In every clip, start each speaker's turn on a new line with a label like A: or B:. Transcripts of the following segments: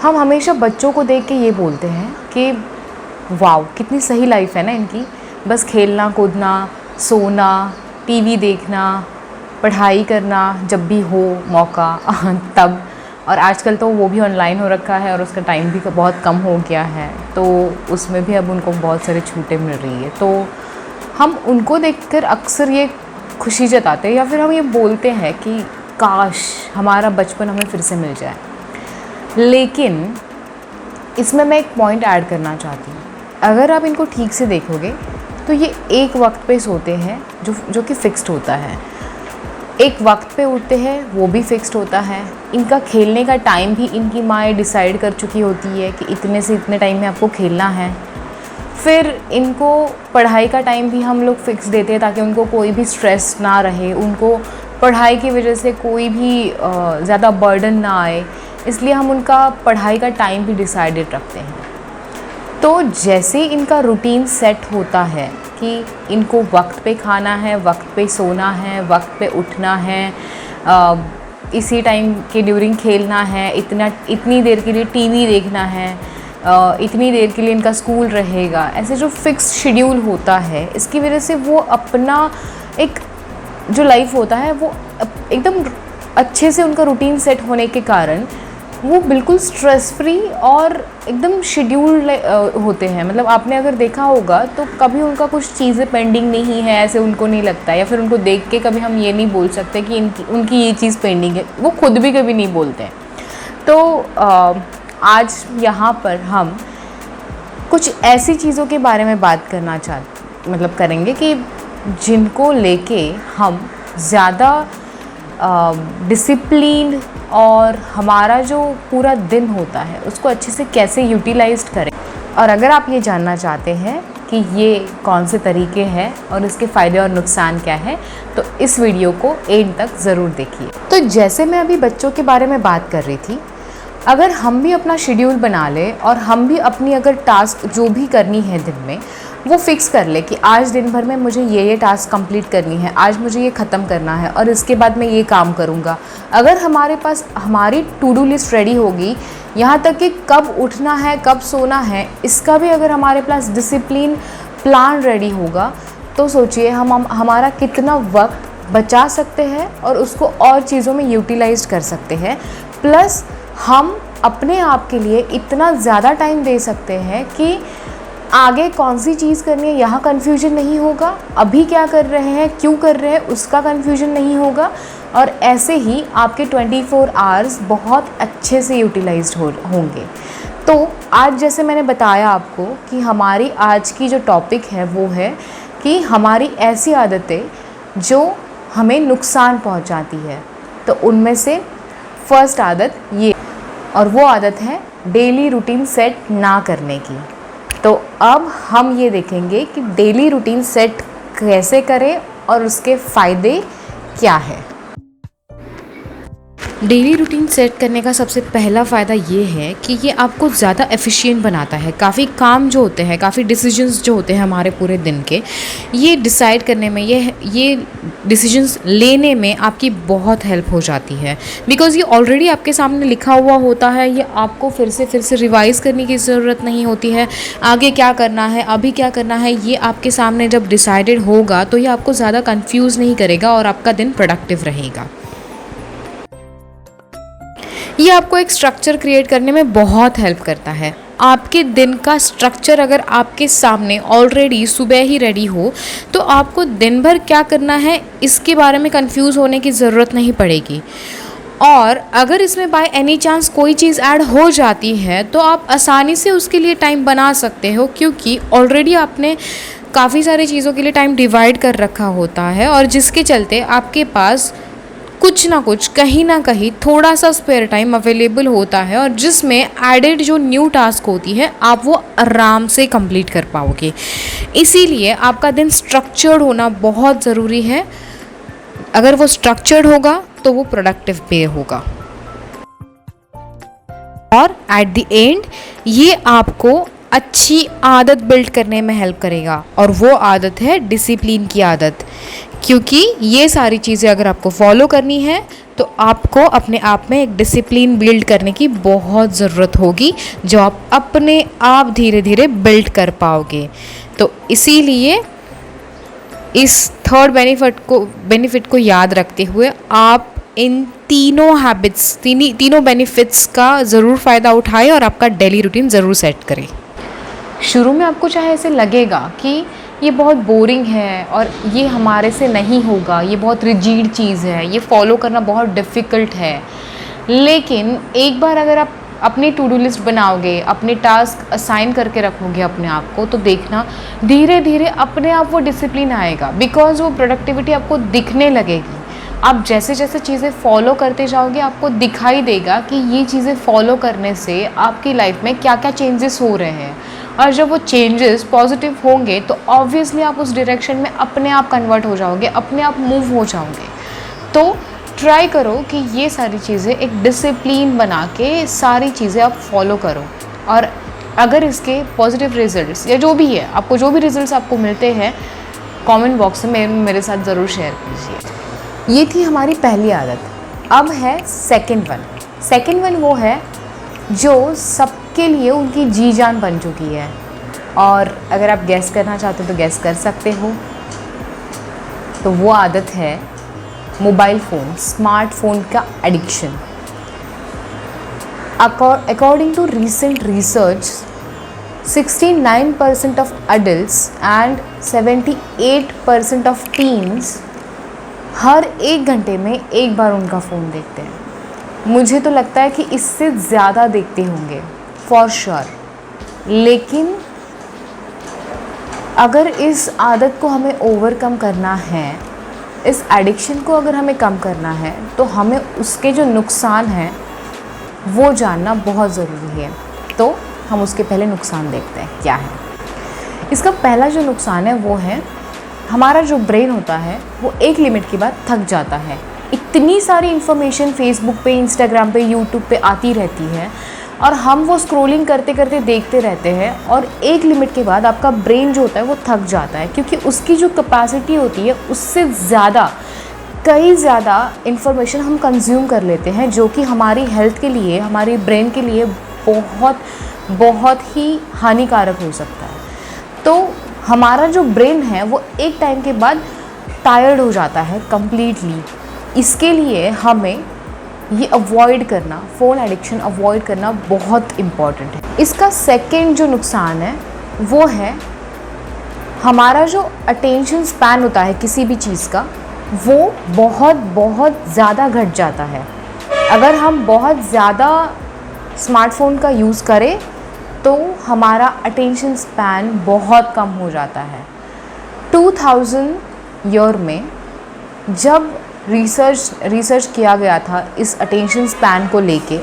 A: हम हमेशा बच्चों को देख के ये बोलते हैं कि वाओ कितनी सही लाइफ है ना इनकी, बस खेलना कूदना, सोना, टीवी देखना, पढ़ाई करना जब भी हो मौका तब। और आजकल तो वो भी ऑनलाइन हो रखा है और उसका टाइम भी बहुत कम हो गया है, तो उसमें भी अब उनको बहुत सारी छूटें मिल रही है। तो हम उनको देखकर अक्सर ये खुशी जताते हैं या फिर हम ये बोलते हैं कि काश हमारा बचपन हमें फिर से मिल जाए। लेकिन इसमें मैं एक पॉइंट ऐड करना चाहती हूँ। अगर आप इनको ठीक से देखोगे तो ये एक वक्त पे सोते हैं जो कि फ़िक्स्ड होता है, एक वक्त पे उठते हैं वो भी फ़िक्स्ड होता है। इनका खेलने का टाइम भी इनकी माँ डिसाइड कर चुकी होती है कि इतने से इतने टाइम में आपको खेलना है। फिर इनको पढ़ाई का टाइम भी हम लोग फ़िक्स देते हैं ताकि उनको कोई भी स्ट्रेस ना रहे, उनको पढ़ाई की वजह से कोई भी ज़्यादा बर्डन ना आए, इसलिए हम उनका पढ़ाई का टाइम भी डिसाइडेड रखते हैं। तो जैसे इनका रूटीन सेट होता है कि इनको वक्त पे खाना है, वक्त पे सोना है, वक्त पे उठना है, इसी टाइम के ड्यूरिंग खेलना है, इतनी देर के लिए टीवी देखना है, इतनी देर के लिए इनका स्कूल रहेगा, ऐसे जो फिक्स शेड्यूल होता है, इसकी वजह से वो अपना एक जो लाइफ होता है वो एकदम अच्छे से उनका रूटीन सेट होने के कारण वो बिल्कुल स्ट्रेस फ्री और एकदम शेड्यूल होते हैं। मतलब आपने अगर देखा होगा तो कभी उनका कुछ चीज़ें पेंडिंग नहीं है ऐसे उनको नहीं लगता है, या फिर उनको देख के कभी हम ये नहीं बोल सकते कि उनकी ये चीज़ पेंडिंग है, वो खुद भी कभी नहीं बोलते हैं। तो आज यहाँ पर हम कुछ ऐसी चीज़ों के बारे में बात करना करेंगे कि जिनको लेके हम ज़्यादा डिसिप्लिन और हमारा जो पूरा दिन होता है उसको अच्छे से कैसे यूटिलाइज करें। और अगर आप ये जानना चाहते हैं कि ये कौन से तरीके हैं और इसके फ़ायदे और नुकसान क्या है, तो इस वीडियो को एंड तक ज़रूर देखिए। तो जैसे मैं अभी बच्चों के बारे में बात कर रही थी, अगर हम भी अपना शेड्यूल बना लें और हम भी अपनी अगर टास्क जो भी करनी है दिन में वो फ़िक्स कर ले कि आज दिन भर में मुझे ये टास्क कंप्लीट करनी है, आज मुझे ये ख़त्म करना है और इसके बाद मैं ये काम करूँगा। अगर हमारे पास हमारी टू डू लिस्ट रेडी होगी, यहाँ तक कि कब उठना है कब सोना है इसका भी अगर हमारे पास डिसिप्लिन प्लान रेडी होगा, तो सोचिए हमारा कितना वक्त बचा सकते हैं और उसको और चीज़ों में यूटिलाइज कर सकते हैं। प्लस हम अपने आप के लिए इतना ज़्यादा टाइम दे सकते हैं कि आगे कौन सी चीज़ करनी है यहाँ कन्फ्यूजन नहीं होगा, अभी क्या कर रहे हैं क्यों कर रहे हैं उसका कन्फ्यूजन नहीं होगा, और ऐसे ही आपके 24 आवर्स बहुत अच्छे से यूटिलाइज्ड होंगे। तो आज जैसे मैंने बताया आपको कि हमारी आज की जो टॉपिक है वो है कि हमारी ऐसी आदतें जो हमें नुकसान पहुंचाती है। तो उनमें से फर्स्ट आदत ये, और वो आदत है डेली रूटीन सेट ना करने की। तो अब हम ये देखेंगे कि डेली रूटीन सेट कैसे करें और उसके फ़ायदे क्या है। डेली रूटीन सेट करने का सबसे पहला फ़ायदा ये है कि ये आपको ज़्यादा एफिशिएंट बनाता है। काफ़ी काम जो होते हैं, काफ़ी डिसीजंस जो होते हैं हमारे पूरे दिन के, ये डिसाइड करने में, ये डिसीजंस लेने में आपकी बहुत हेल्प हो जाती है। बिकॉज़ ये ऑलरेडी आपके सामने लिखा हुआ होता है, ये आपको फिर से रिवाइज़ करने की ज़रूरत नहीं होती है। आगे क्या करना है, अभी क्या करना है, ये आपके सामने जब डिसाइडेड होगा तो ये आपको ज़्यादा कन्फ्यूज़ नहीं करेगा और आपका दिन प्रोडक्टिव रहेगा। ये आपको एक स्ट्रक्चर क्रिएट करने में बहुत हेल्प करता है। आपके दिन का स्ट्रक्चर अगर आपके सामने ऑलरेडी सुबह ही रेडी हो तो आपको दिन भर क्या करना है इसके बारे में कंफ्यूज होने की ज़रूरत नहीं पड़ेगी। और अगर इसमें बाय एनी चांस कोई चीज़ ऐड हो जाती है तो आप आसानी से उसके लिए टाइम बना सकते हो, क्योंकि ऑलरेडी आपने काफ़ी सारी चीज़ों के लिए टाइम डिवाइड कर रखा होता है, और जिसके चलते आपके पास कुछ ना कुछ कहीं ना कहीं थोड़ा सा स्पेयर टाइम अवेलेबल होता है, और जिसमें एडेड जो न्यू टास्क होती है आप वो आराम से कंप्लीट कर पाओगे। इसीलिए आपका दिन स्ट्रक्चर्ड होना बहुत ज़रूरी है। अगर वो स्ट्रक्चर्ड होगा तो वो प्रोडक्टिव पे होगा, और एट द एंड ये आपको अच्छी आदत बिल्ड करने में हेल्प करेगा, और वो आदत है डिसिप्लिन की आदत। क्योंकि ये सारी चीज़ें अगर आपको फॉलो करनी है तो तो आपको अपने आप में एक डिसिप्लिन बिल्ड करने की बहुत ज़रूरत होगी, जो आप अपने आप धीरे धीरे बिल्ड कर पाओगे। तो इसीलिए इस थर्ड बेनिफिट को याद रखते हुए आप इन तीनों हैबिट्स तीनों बेनिफिट्स का ज़रूर फ़ायदा उठाएं और आपका डेली रूटीन ज़रूर सेट करें। शुरू में आपको चाहे ऐसे लगेगा कि ये बहुत बोरिंग है और ये हमारे से नहीं होगा, ये बहुत रिजिड चीज़ है, ये फॉलो करना बहुत डिफ़िकल्ट है, लेकिन एक बार अगर आप अपनी टू डू लिस्ट बनाओगे, अपने टास्क असाइन करके रखोगे अपने आप को, तो देखना धीरे धीरे अपने आप वो डिसिप्लिन आएगा, बिकॉज़ वो प्रोडक्टिविटी आपको दिखने लगेगी। आप जैसे जैसे चीज़ें फॉलो करते जाओगे आपको दिखाई देगा कि ये चीज़ें फॉलो करने से आपकी लाइफ में क्या क्या चेंजेस हो रहे हैं, और जब वो चेंजेस पॉजिटिव होंगे तो ऑब्वियसली आप उस डायरेक्शन में अपने आप कन्वर्ट हो जाओगे, अपने आप मूव हो जाओगे। तो ट्राई करो कि ये सारी चीज़ें एक डिसिप्लिन बना के सारी चीज़ें आप फॉलो करो, और अगर इसके पॉजिटिव रिजल्ट्स या जो भी है, आपको जो भी रिजल्ट्स आपको मिलते हैं कमेंट बॉक्स में मेरे साथ ज़रूर शेयर कीजिए। ये थी हमारी पहली आदत। अब है सेकेंड वन वो है जो सबके लिए उनकी जी जान बन चुकी है, और अगर आप गैस करना चाहते हो तो गैस कर सकते हो। तो वो आदत है मोबाइल फ़ोन, स्मार्टफोन का addiction. According to recent research, 69% of adults and 78% of teens हर 1 घंटे में एक बार उनका फ़ोन देखते हैं। मुझे तो लगता है कि इससे ज़्यादा देखते होंगे फॉर श्योर। लेकिन अगर इस आदत को हमें ओवरकम करना है, इस एडिक्शन को अगर हमें कम करना है, तो हमें उसके जो नुकसान हैं वो जानना बहुत ज़रूरी है। तो हम उसके पहले नुकसान देखते हैं क्या है। इसका पहला जो नुकसान है वो है हमारा जो ब्रेन होता है वो एक लिमिट के बाद थक जाता है। इतनी सारी इन्फॉर्मेशन फेसबुक पे, इंस्टाग्राम पे, यूट्यूब पे आती रहती है और हम वो स्क्रॉलिंग करते करते देखते रहते हैं, और एक लिमिट के बाद आपका ब्रेन जो होता है वो थक जाता है, क्योंकि उसकी जो कैपेसिटी होती है उससे कई ज़्यादा इन्फॉर्मेशन हम कंज्यूम कर लेते हैं, जो कि हमारी हेल्थ के लिए, हमारे ब्रेन के लिए बहुत ही हानिकारक हो सकता है। तो हमारा जो ब्रेन है वो एक टाइम के बाद टायर्ड हो जाता है कम्प्लीटली। इसके लिए हमें ये अवॉइड करना, फ़ोन एडिक्शन अवॉइड करना बहुत इम्पॉर्टेंट है। इसका सेकंड जो नुकसान है वो है हमारा जो अटेंशन स्पैन होता है किसी भी चीज़ का, वो बहुत ज़्यादा घट जाता है। अगर हम बहुत ज़्यादा स्मार्टफोन का यूज़ करें तो हमारा अटेंशन स्पैन बहुत कम हो जाता है। 2000 ईयर में जब रिसर्च किया गया था इस अटेंशन स्पैन को लेके,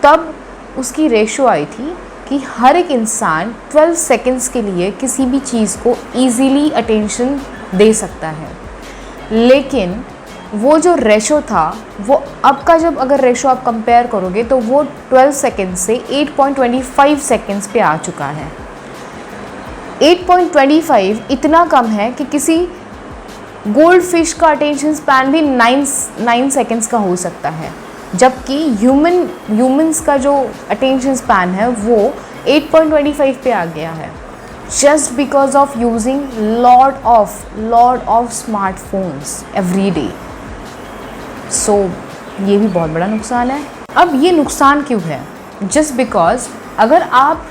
A: तब उसकी रेशो आई थी कि हर एक इंसान 12 सेकंड्स के लिए किसी भी चीज़ को ईज़िली अटेंशन दे सकता है। लेकिन वो जो रेशो था वो अब का जब अगर रेशो आप कंपेयर करोगे तो वो 12 सेकंड से 8.25 सेकंड्स पे आ चुका है। 8.25 इतना कम है कि किसी गोल्ड फिश का अटेंशन स्पैन भी 9 सेकंड्स का हो सकता है, जबकि ह्यूमंस का जो अटेंशन स्पैन है वो 8.25 पे आ गया है, just because of using lot of smartphones every day. So ये भी बहुत बड़ा नुकसान है। अब ये नुकसान क्यों है? just because अगर आप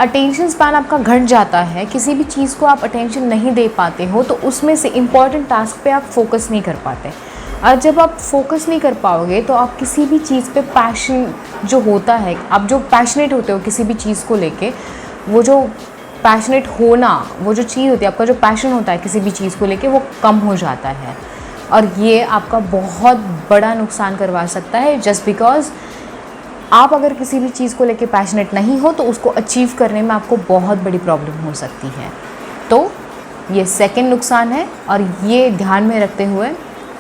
A: अटेंशन स्पैन आपका घट जाता है, किसी भी चीज़ को आप अटेंशन नहीं दे पाते हो, तो उसमें से इम्पॉर्टेंट टास्क पे आप फोकस नहीं कर पाते, और जब आप फोकस नहीं कर पाओगे तो आप किसी भी चीज़ पे पैशन जो होता है, आप जो पैशनेट होते हो किसी भी चीज़ को लेके, वो जो पैशनेट होना, वो जो चीज़ होती है, आपका जो पैशन होता है किसी भी चीज़ को लेके, वो कम हो जाता है, और ये आपका बहुत बड़ा नुकसान करवा सकता है। जस्ट बिकॉज़ आप अगर किसी भी चीज़ को लेके पैशनेट नहीं हो तो उसको अचीव करने में आपको बहुत बड़ी प्रॉब्लम हो सकती है। तो ये सेकंड नुकसान है, और ये ध्यान में रखते हुए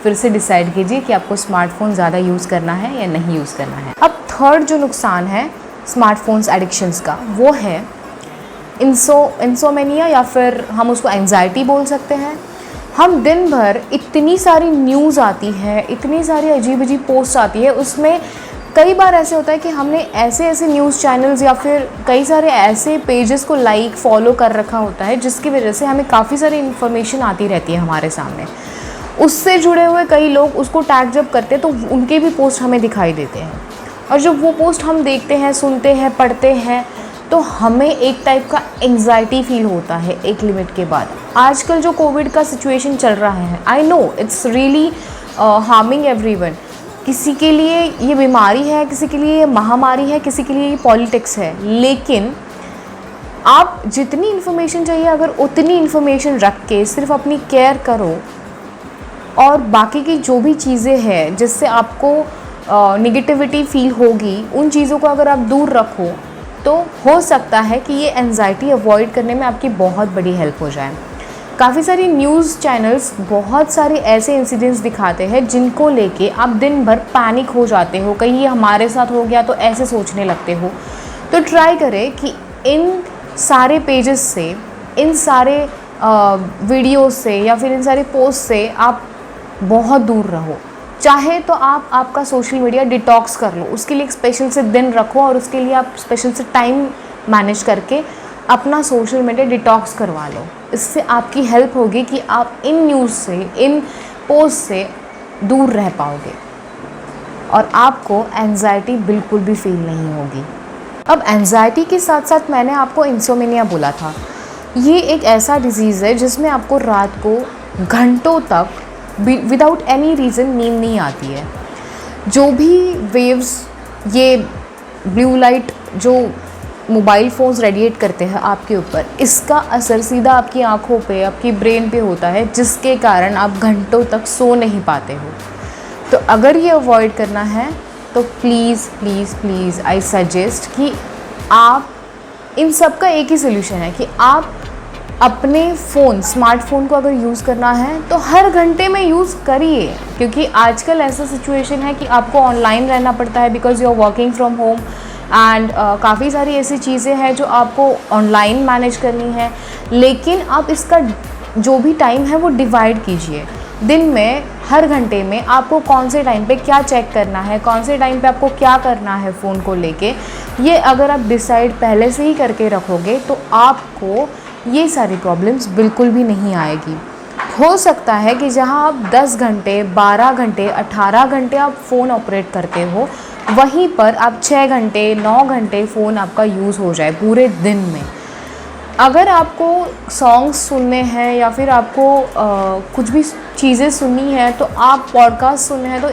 A: फिर से डिसाइड कीजिए कि आपको स्मार्टफोन ज़्यादा यूज़ करना है या नहीं यूज़ करना है। अब थर्ड जो नुकसान है स्मार्टफोन्स एडिक्शंस का, वो है इंसोमेनिया, या फिर हम उसको एंजाइटी बोल सकते हैं। हम दिन भर इतनी सारी न्यूज़ आती है, इतनी सारी अजीब अजीब पोस्ट आती है, उसमें कई बार ऐसे होता है कि हमने ऐसे ऐसे न्यूज़ चैनल्स या फिर कई सारे ऐसे पेजेस को लाइक फॉलो कर रखा होता है जिसकी वजह से हमें काफ़ी सारी इन्फॉर्मेशन आती रहती है हमारे सामने। उससे जुड़े हुए कई लोग उसको टैग जब करते हैं तो उनके भी पोस्ट हमें दिखाई देते हैं, और जब वो पोस्ट हम देखते हैं, सुनते हैं, पढ़ते हैं तो हमें एक टाइप का एंग्जाइटी फील होता है एक लिमिट के बाद। आजकल जो कोविड का सिचुएशन चल रहा है, I know it's really harming everyone. किसी के लिए ये बीमारी है, किसी के लिए ये महामारी है, किसी के लिए ये पॉलिटिक्स है, लेकिन आप जितनी इन्फॉर्मेशन चाहिए अगर उतनी इन्फॉर्मेशन रख के सिर्फ अपनी केयर करो और बाकी की जो भी चीज़ें हैं जिससे आपको निगेटिविटी फील होगी, उन चीज़ों को अगर आप दूर रखो तो हो सकता है कि ये एंजाइटी अवॉइड करने में आपकी बहुत बड़ी हेल्प हो जाए। काफ़ी सारी न्यूज़ चैनल्स बहुत सारे ऐसे इंसिडेंट्स दिखाते हैं जिनको लेके आप दिन भर पैनिक हो जाते हो, कहीं ये हमारे साथ हो गया तो ऐसे सोचने लगते हो। तो ट्राई करें कि इन सारे पेजेस से, इन सारे वीडियोस से या फिर इन सारे पोस्ट से आप बहुत दूर रहो। चाहे तो आप आपका सोशल मीडिया डिटॉक्स कर लो, उसके लिए एक स्पेशल से दिन रखो और उसके लिए आप स्पेशल से टाइम मैनेज करके अपना सोशल मीडिया डिटॉक्स करवा लो। इससे आपकी हेल्प होगी कि आप इन न्यूज़ से, इन पोस्ट से दूर रह पाओगे और आपको एंजाइटी बिल्कुल भी फील नहीं होगी। अब एंजाइटी के साथ साथ मैंने आपको इंसोमेनिया बोला था। ये एक ऐसा डिज़ीज़ है जिसमें आपको रात को घंटों तक विदाउट एनी रीज़न नींद नहीं आती है। जो भी वेव्स, ये ब्लू लाइट जो मोबाइल फ़ोन्स रेडिएट करते हैं आपके ऊपर, इसका असर सीधा आपकी आँखों पे, आपकी ब्रेन पे होता है, जिसके कारण आप घंटों तक सो नहीं पाते हो। तो अगर ये अवॉइड करना है तो please please please I suggest कि आप, इन सब का एक ही सोल्यूशन है कि आप अपने फ़ोन, स्मार्टफोन को अगर यूज़ करना है तो हर घंटे में यूज़ करिए, क्योंकि आजकल ऐसा सिचुएशन है कि आपको ऑनलाइन रहना पड़ता है because you are working from home and काफ़ी सारी ऐसी चीज़ें हैं जो आपको ऑनलाइन मैनेज करनी है। लेकिन आप इसका जो भी टाइम है वो डिवाइड कीजिए। दिन में हर घंटे में आपको कौन से टाइम पे क्या चेक करना है, कौन से टाइम पे आपको क्या करना है फ़ोन को लेके, ये अगर आप डिसाइड पहले से ही करके रखोगे तो आपको ये सारी प्रॉब्लम्स बिल्कुल भी नहीं आएगी। हो सकता है कि जहां आप 10 घंटे, 12 घंटे, 18 घंटे आप फ़ोन ऑपरेट करते हो, वहीं पर आप 6 घंटे, 9 घंटे फ़ोन आपका यूज़ हो जाए पूरे दिन में। अगर आपको सॉन्ग्स सुनने हैं या फिर आपको कुछ भी चीज़ें सुननी है तो आप पॉडकास्ट सुनने हैं तो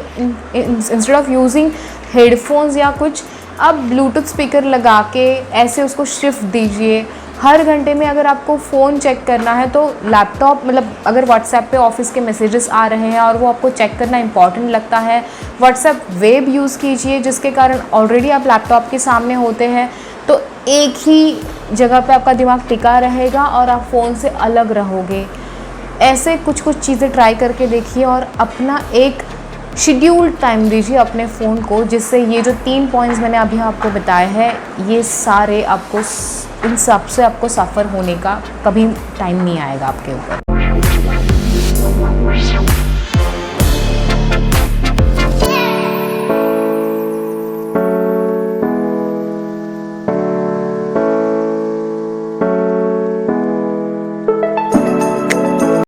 A: इंस्टेड ऑफ यूजिंग हेडफोन्स या कुछ, आप ब्लूटूथ स्पीकर लगा के ऐसे उसको शिफ्ट दीजिए। हर घंटे में अगर आपको फ़ोन चेक करना है तो लैपटॉप, मतलब अगर व्हाट्सएप पे ऑफिस के मैसेजेस आ रहे हैं और वो आपको चेक करना इंपॉर्टेंट लगता है, व्हाट्सएप वेब यूज़ कीजिए, जिसके कारण ऑलरेडी आप लैपटॉप के सामने होते हैं तो एक ही जगह पे आपका दिमाग टिका रहेगा और आप फ़ोन से अलग रहोगे। ऐसे कुछ कुछ चीज़ें ट्राई करके देखिए और अपना एक शेड्यूल टाइम दीजिए अपने फ़ोन को, जिससे ये जो 3 पॉइंट्स मैंने अभी आपको बताए हैं ये सारे आपको, इन सब से आपको सफ़र होने का कभी टाइम नहीं आएगा आपके ऊपर।